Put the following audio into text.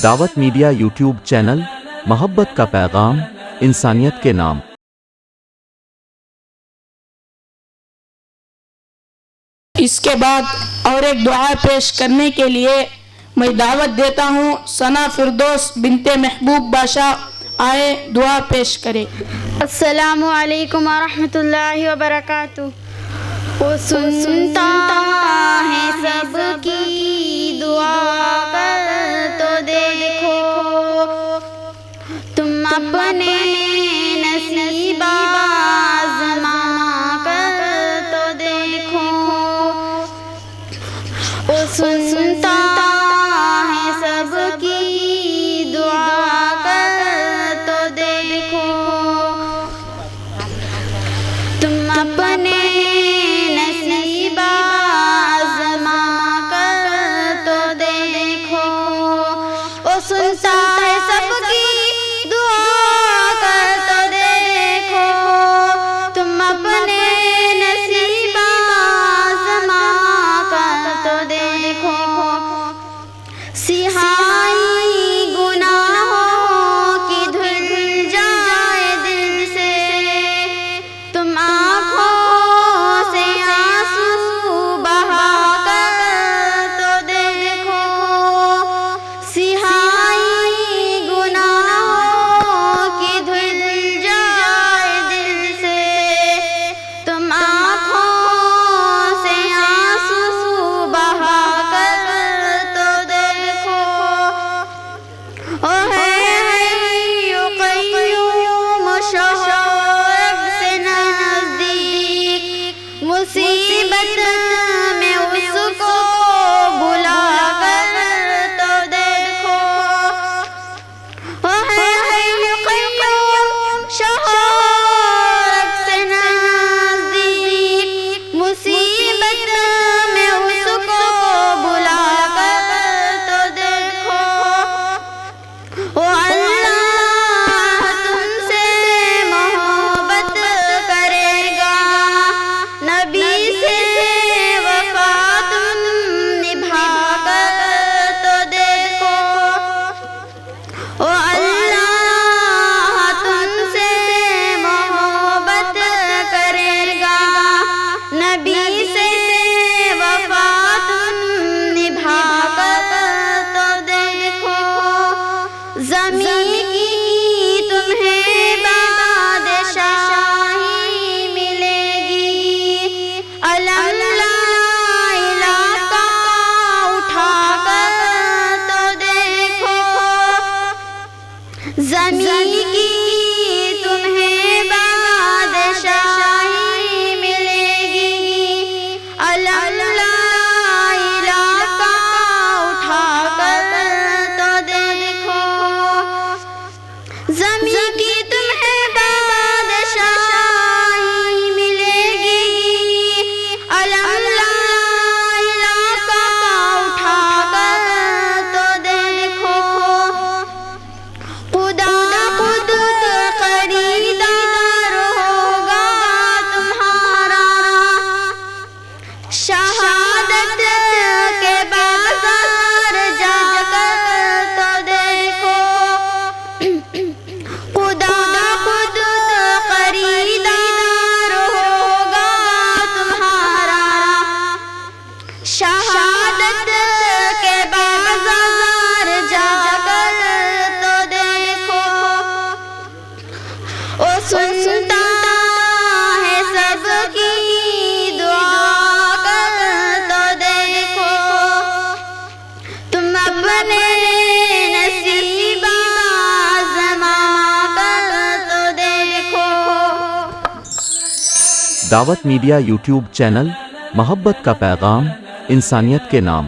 دعوت media YouTube channel, محبت کا پیغام، انسانیت کے نام۔ اس کے بعد اور ایک دعا پیش کرنے کے لیے میں دعوت دیتا ہوں ثنا فردوس بنت محبوب بادشاہ، آئے دعا پیش کرے۔ السلام علیکم ورحمۃ اللہ وبرکاتہ۔ وہ سنتا ہے سب کی دعا کر تو دیکھو، تم اپنے نصیب آزما کر تو دیکھو۔ وہ سنتا ہے سب کی دعا کر تو دیکھو، تم اپنے نصیب آزما کر تو دیکھو۔ وہ سنتا ہے سب کی دعا کر تو دیکھو، تم اپنے نصیب آزما کر تو دیکھو۔ سیاہی گناہوں کی دھل جائے دل سے، تم آنکھوں سے آنسو بہا کر تو دیکھو۔ سیاہی گناہوں کی دھل جائے دل سے، تم آنکھوں سے آنسو بہا کر تو دیکھو۔ او ہے حیّ قیوم شوق سے نزدیک، مصیبت میں اس کو بلا کر تو دیکھو۔ او ہے حیّ قیوم شوق سے نزدیک، مصیبت میں اس کو بلا کر تو دیکھو۔ او اللہ تم سے محبت کرے گا، نبی سے وفا تم نبھا کر تو دیکھو۔ او اللہ تم سے محبت کرے گا، نبی سے وفا تم نبھا کر تو دیکھو۔ زمین کی تمہیں بادشاہی ملے گی، علم لا الہ کا اٹھا کر تو دیکھو۔ زمین کی تمہیں بادشاہی ملے گی، علم لا الہ کا اٹھا کر تو دیکھو۔ زمین کی تمہیں بادشاہی ملے گی، علم لا الہ کا اٹھا کر تو دیکھو۔ خدا خود خریدار ہوگا تمہارا، شہادت کے بازار جا کر تو دیکھو۔ خدا خود خریدار ہوگا تمہارا، شہادت کے بازار جا کر تو دیکھو۔ وہ سنتا ہے سب کی دعا کر تو دیکھو، تم اپنے نصیب آزما کر تو دیکھو۔ دعوت میڈیا یوٹیوب چینل، محبت کا پیغام، انسانیت کے نام۔